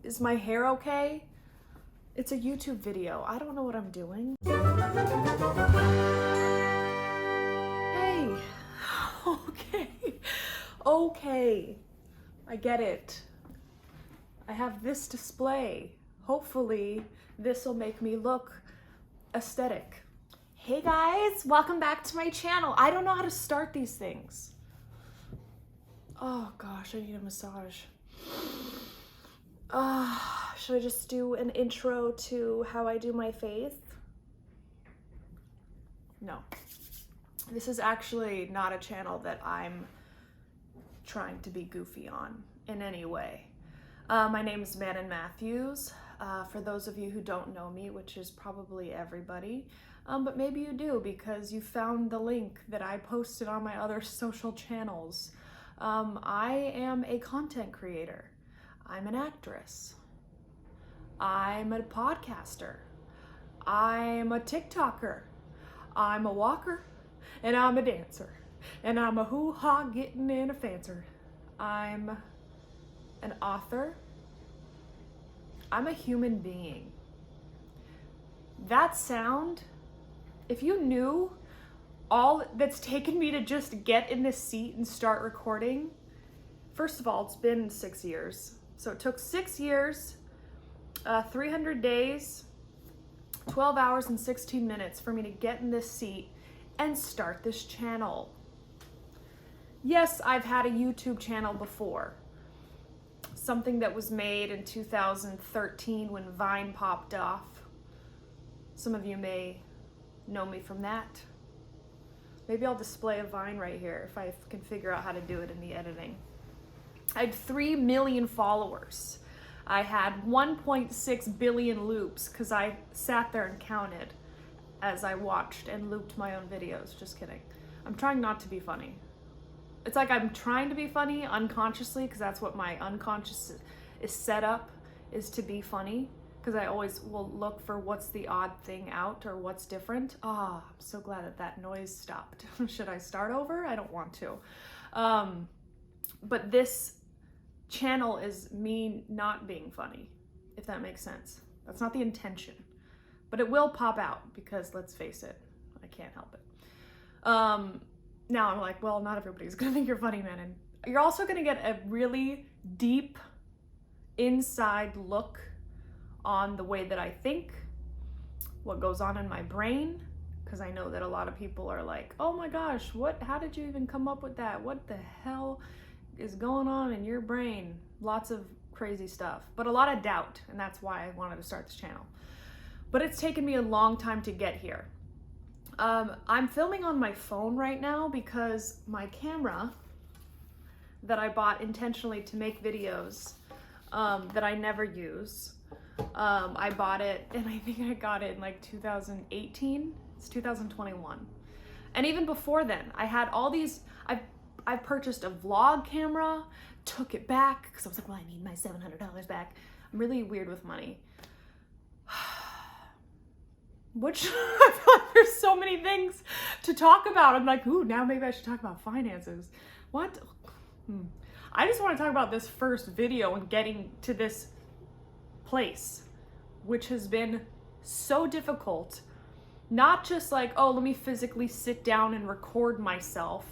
Is my hair okay? It's a YouTube video. I don't know what I'm doing. Hey. Okay. I get it. I have this display. Hopefully, this will make me look aesthetic. Hey guys, welcome back to my channel. I don't know how to start these things. Oh gosh, I need a massage. Should I just do an intro to how I do my face? No. This is actually not a channel that I'm trying to be goofy on in any way. My name is Manon Matthews. For those of you who don't know me, which is probably everybody, but maybe you do because you found the link that I posted on my other social channels. I am a content creator. I'm an actress. I'm a podcaster. I'm a TikToker. I'm a walker. And I'm a dancer. And I'm a hoo-ha getting in a fancer. I'm an author. I'm a human being. That sound, if you knew all that's taken me to just get in this seat and start recording, first of all, it's been 6 years. So it took 6 years, 300 days, 12 hours and 16 minutes for me to get in this seat and start this channel. Yes, I've had a YouTube channel before. Something that was made in 2013 when Vine popped off. Some of you may know me from that. Maybe I'll display a Vine right here if I can figure out how to do it in the editing. I had 3 million followers. I had 1.6 billion loops because I sat there and counted as I watched and looped my own videos. Just kidding. I'm trying not to be funny. It's like I'm trying to be funny unconsciously because that's what my unconscious is set up, is to be funny, because I always will look for what's the odd thing out or what's different. I'm so glad that noise stopped. Should I start over? I don't want to. But this channel is me not being funny, if that makes sense. That's not the intention, but it will pop out because let's face it, I can't help it. Now I'm like, well, not everybody's gonna think you're funny, man. And you're also gonna get a really deep inside look on the way that I think, what goes on in my brain, because I know that a lot of people are like, oh my gosh, how did you even come up with that? What the hell is going on in your brain? Lots of crazy stuff, but a lot of doubt, and that's why I wanted to start this channel. But it's taken me a long time to get here. I'm filming on my phone right now because my camera that I bought intentionally to make videos that I never use, I bought it, and I think I got it in like 2018. It's 2021. And even before then, I had all these, I purchased a vlog camera, took it back because I was like, well, I need my $700 back. I'm really weird with money. Which I feel like there's so many things to talk about. I'm like, ooh, now maybe I should talk about finances. What? I just want to talk about this first video and getting to this place, which has been so difficult. Not just like, oh, let me physically sit down and record myself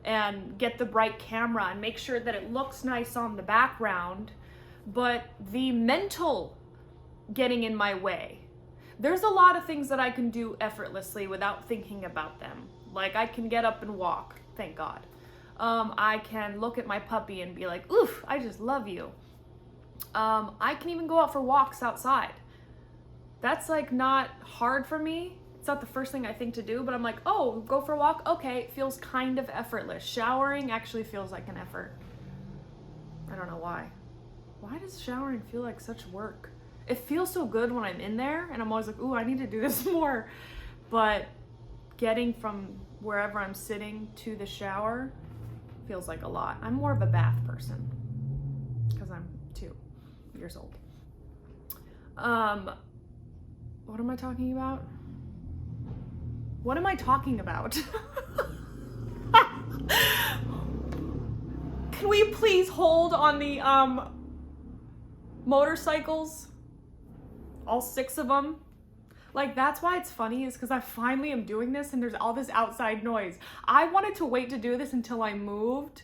and get the right camera and make sure that it looks nice on the background, but the mental getting in my way. There's a lot of things that I can do effortlessly without thinking about them. Like I can get up and walk, thank God. I can look at my puppy and be like, oof, I just love you. I can even go out for walks outside. That's like not hard for me. It's not the first thing I think to do, but I'm like, oh, go for a walk? Okay, it feels kind of effortless. Showering actually feels like an effort. I don't know why. Why does showering feel like such work? It feels so good when I'm in there, and I'm always like, ooh, I need to do this more. But getting from wherever I'm sitting to the shower feels like a lot. I'm more of a bath person because I'm 2 years old. What am I talking about? What am I talking about? Can we please hold on the motorcycles, all 6 of them. Like, that's why it's funny, is because I finally am doing this and there's all this outside noise. I wanted to wait to do this until I moved,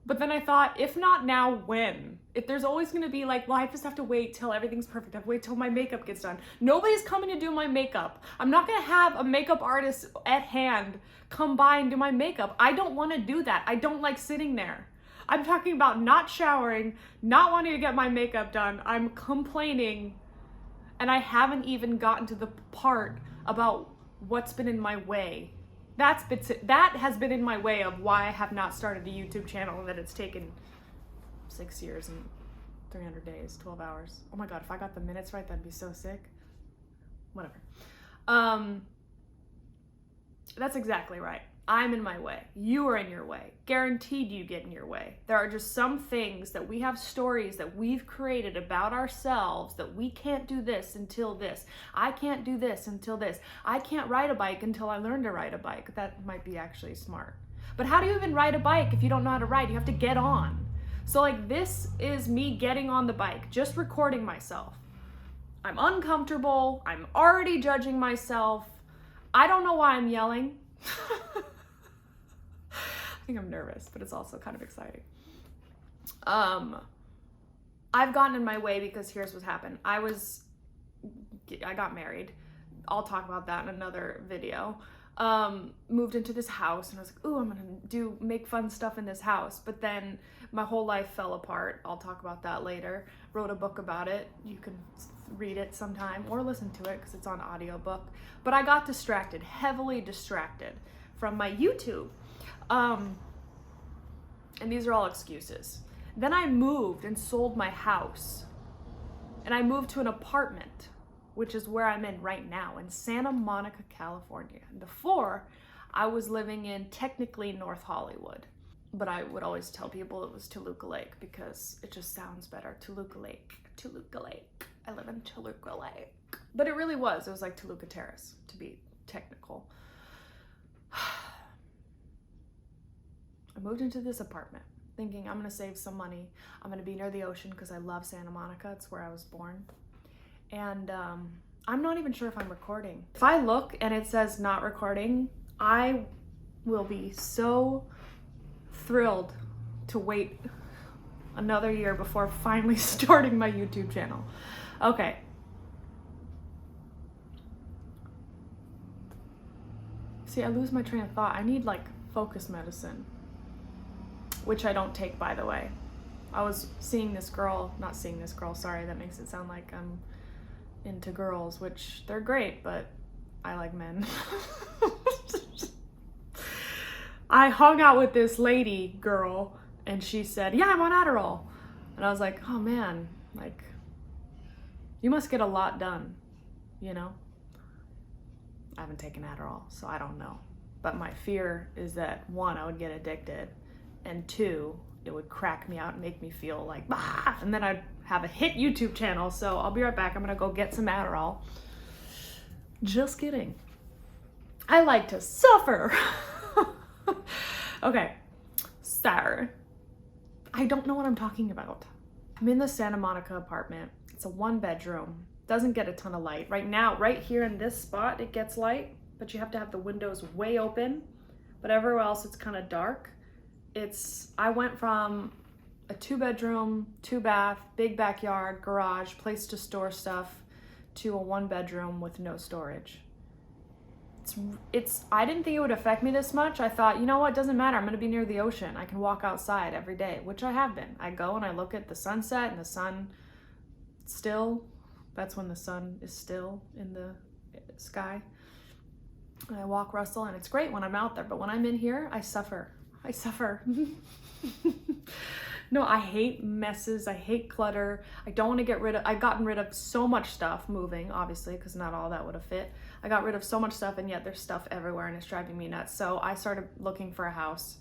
but then I thought, if not now, when? If there's always gonna be like, well, I just have to wait till everything's perfect. I have to wait till my makeup gets done. Nobody's coming to do my makeup. I'm not gonna have a makeup artist at hand come by and do my makeup. I don't wanna do that. I don't like sitting there. I'm talking about not showering, not wanting to get my makeup done. I'm complaining, and I haven't even gotten to the part about what's been in my way. That has been in my way of why I have not started a YouTube channel, and that it's taken 6 years and 300 days, 12 hours. Oh my God, if I got the minutes right, that'd be so sick. Whatever. That's exactly right. I'm in my way. You are in your way. Guaranteed you get in your way. There are just some things that we have, stories that we've created about ourselves, that we can't do this until this. I can't do this until this. I can't ride a bike until I learn to ride a bike. That might be actually smart. But how do you even ride a bike if you don't know how to ride? You have to get on. So like, this is me getting on the bike, just recording myself. I'm uncomfortable. I'm already judging myself. I don't know why I'm yelling. I think I'm nervous, but it's also kind of exciting. I've gotten in my way because here's what happened. I got married. I'll talk about that in another video. Moved into this house and I was like, ooh, I'm gonna make fun stuff in this house. But then my whole life fell apart. I'll talk about that later. Wrote a book about it. You can read it sometime or listen to it because it's on audiobook. But I got distracted, heavily distracted from my YouTube. And these are all excuses. Then I moved and sold my house. And I moved to an apartment, which is where I'm in right now, in Santa Monica, California. And before, I was living in technically North Hollywood. But I would always tell people it was Toluca Lake because it just sounds better. Toluca Lake, Toluca Lake. I live in Toluca Lake. But it really was. It was like Toluca Terrace, to be technical. I moved into this apartment thinking I'm gonna save some money. I'm gonna be near the ocean because I love Santa Monica. It's where I was born. And I'm not even sure if I'm recording. If I look and it says not recording, I will be so thrilled to wait another year before finally starting my YouTube channel. Okay. See, I lose my train of thought. I need like focus medicine, which I don't take, by the way. I was sorry, that makes it sound like I'm into girls, which they're great, but I like men. I hung out with this lady girl and she said, yeah, I'm on Adderall. And I was like, oh man, like, you must get a lot done, you know? I haven't taken Adderall, so I don't know. But my fear is that 1, I would get addicted, and 2, it would crack me out and make me feel like, bah! And then I'd have a hit YouTube channel. So I'll be right back. I'm gonna go get some Adderall. Just kidding. I like to suffer. Okay, so I don't know what I'm talking about. I'm in the Santa Monica apartment. It's a 1-bedroom. Doesn't get a ton of light. Right now, right here in this spot, it gets light, but you have to have the windows way open. But everywhere else, it's kind of dark. I went from a 2-bedroom, 2-bath, big backyard, garage, place to store stuff, to a 1-bedroom with no storage. I didn't think it would affect me this much. I thought, you know what, doesn't matter. I'm gonna be near the ocean. I can walk outside every day, which I have been. I go and I look at the sunset and the sun still. That's when the sun is still in the sky. And I walk Russell and it's great when I'm out there, but when I'm in here, I suffer. No, I hate messes. I hate clutter. I don't want to get rid of, I've gotten rid of so much stuff moving, obviously, because not all that would have fit. I got rid of so much stuff and yet there's stuff everywhere and it's driving me nuts. So I started looking for a house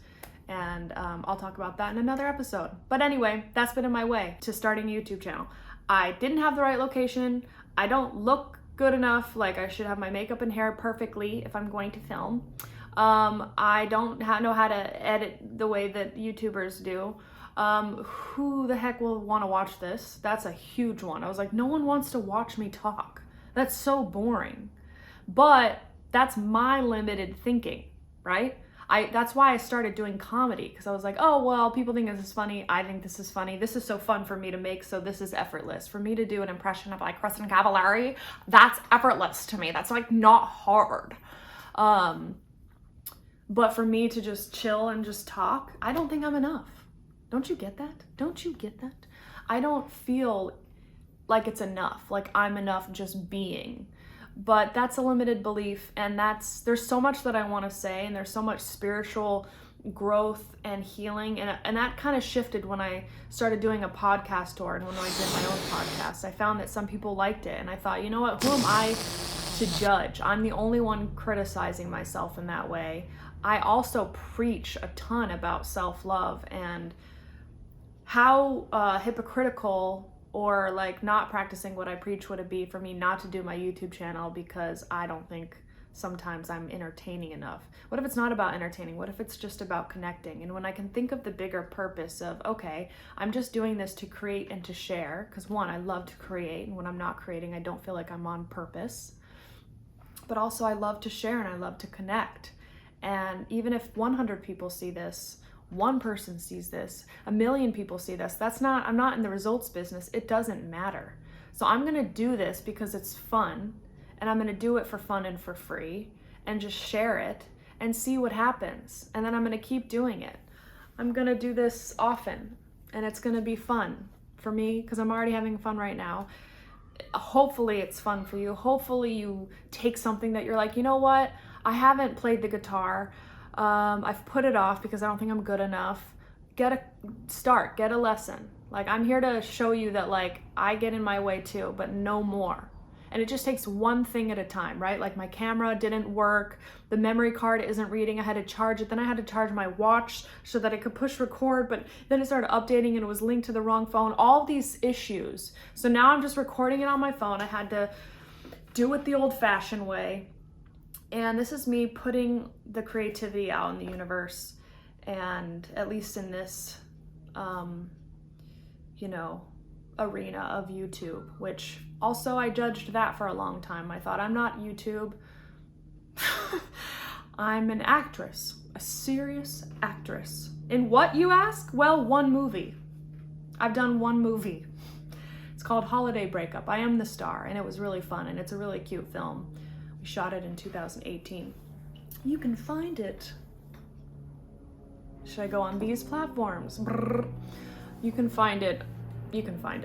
and I'll talk about that in another episode. But anyway, that's been in my way to starting a YouTube channel. I didn't have the right location. I don't look good enough. Like, I should have my makeup and hair perfectly if I'm going to film. I don't know how to edit the way that YouTubers do. Who the heck will want to watch this? That's a huge one. I was like, no one wants to watch me talk. That's so boring. But that's my limited thinking, right? That's why I started doing comedy, because I was like, oh, well, people think this is funny. I think this is funny. This is so fun for me to make, so this is effortless. For me to do an impression of like Kristen Cavallari, that's effortless to me. That's like not hard. But for me to just chill and just talk, I don't think I'm enough. Don't you get that? Don't you get that? I don't feel like it's enough, like I'm enough just being. But that's a limited belief, and there's so much that I want to say, and there's so much spiritual growth and healing, and that kind of shifted when I started doing a podcast tour, and when I did my own podcast. I found that some people liked it, and I thought, you know what, who am I to judge? I'm the only one criticizing myself in that way. I also preach a ton about self-love, and how hypocritical or like not practicing what I preach would it be for me not to do my YouTube channel because I don't think sometimes I'm entertaining enough. What if it's not about entertaining? What if it's just about connecting? And when I can think of the bigger purpose of, okay, I'm just doing this to create and to share, because one, I love to create, and when I'm not creating, I don't feel like I'm on purpose. But also I love to share and I love to connect. And even if 100 people see this, one person sees this, 1 million people see this, I'm not in the results business. It doesn't matter. So I'm going to do this because it's fun, and I'm going to do it for fun and for free, and just share it and see what happens. And then I'm going to keep doing it. I'm going to do this often, and it's going to be fun for me because I'm already having fun right now. Hopefully it's fun for you. Hopefully you take something that you're like, you know what? I haven't played the guitar. I've put it off because I don't think I'm good enough. Get a lesson. Like, I'm here to show you that like I get in my way too, but no more. And it just takes one thing at a time, right? Like my camera didn't work, the memory card isn't reading, I had to charge it, then I had to charge my watch so that I could push record, but then it started updating and it was linked to the wrong phone, all these issues. So now I'm just recording it on my phone. I had to do it the old-fashioned way. And this is me putting the creativity out in the universe, and at least in this, arena of YouTube, which also I judged that for a long time. I thought, I'm not YouTube. I'm an actress, a serious actress. In what, you ask? Well, one movie. I've done one movie. It's called Holiday Breakup. I am the star, and it was really fun, and it's a really cute film. We shot it in 2018. You can find it. Should I go on these platforms? Brrr. You can find it.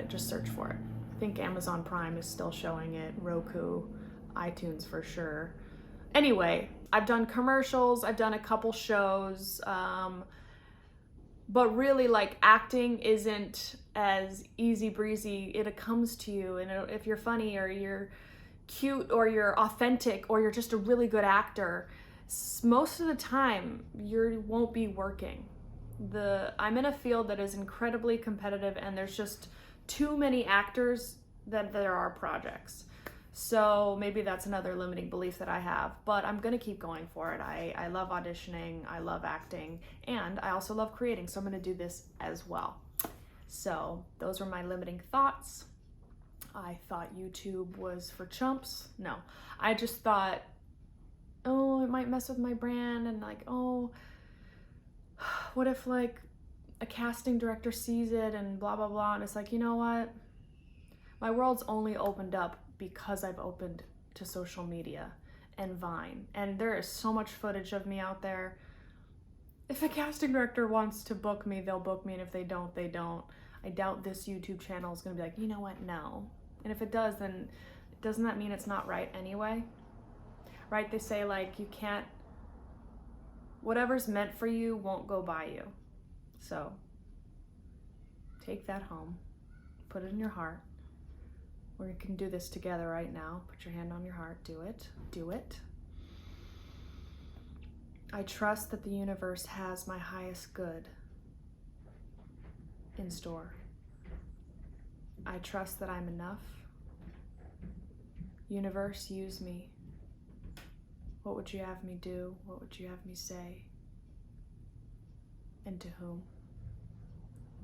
Just search for it. I think Amazon Prime is still showing it, Roku, iTunes for sure. Anyway, I've done commercials, I've done a couple shows, but really like acting isn't as easy breezy. It comes to you, and if you're funny or you're cute or you're authentic or you're just a really good actor, most of the time you won't be working. I'm in a field that is incredibly competitive, and there's just too many actors that there are projects. So maybe that's another limiting belief that I have, but I'm gonna keep going for it. I love auditioning, I love acting, and I also love creating, so I'm gonna do this as well. So those were my limiting thoughts. I thought YouTube was for chumps. No, I just thought, oh, it might mess with my brand, and like, oh, what if like a casting director sees it and blah, blah, blah. And it's like, you know what? My world's only opened up because I've opened to social media and Vine. And there is so much footage of me out there. If a casting director wants to book me, they'll book me. And if they don't, they don't. I doubt this YouTube channel is going to be like, you know what? No. And if it does, then doesn't that mean it's not right anyway? Right? They say like you can't, whatever's meant for you won't go by you. So take that home, put it in your heart. We can do this together right now. Put your hand on your heart, do it, do it. I trust that the universe has my highest good in store. I trust that I'm enough. Universe, use me. What would you have me do? What would you have me say? And to whom?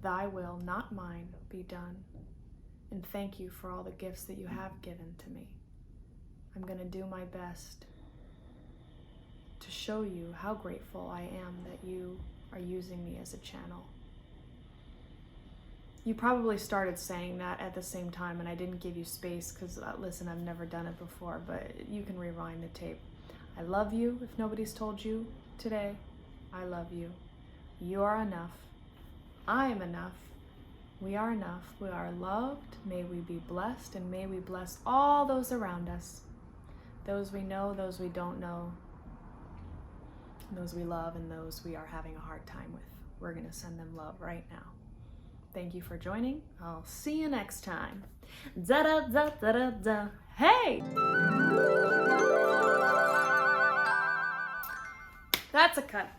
thy will, not mine, be done. And thank you for all the gifts that you have given to me. I'm going to do my best to show you how grateful I am that you are using me as a channel. You probably started saying that at the same time, and I didn't give you space because, listen, I've never done it before, but you can rewind the tape. I love you if nobody's told you today. I love you. You are enough. I am enough. We are enough. We are loved. May we be blessed, and may we bless all those around us. Those we know, those we don't know, those we love, and those we are having a hard time with. We're going to send them love right now. Thank you for joining. I'll see you next time. Da da da da da da. Hey! That's a cut.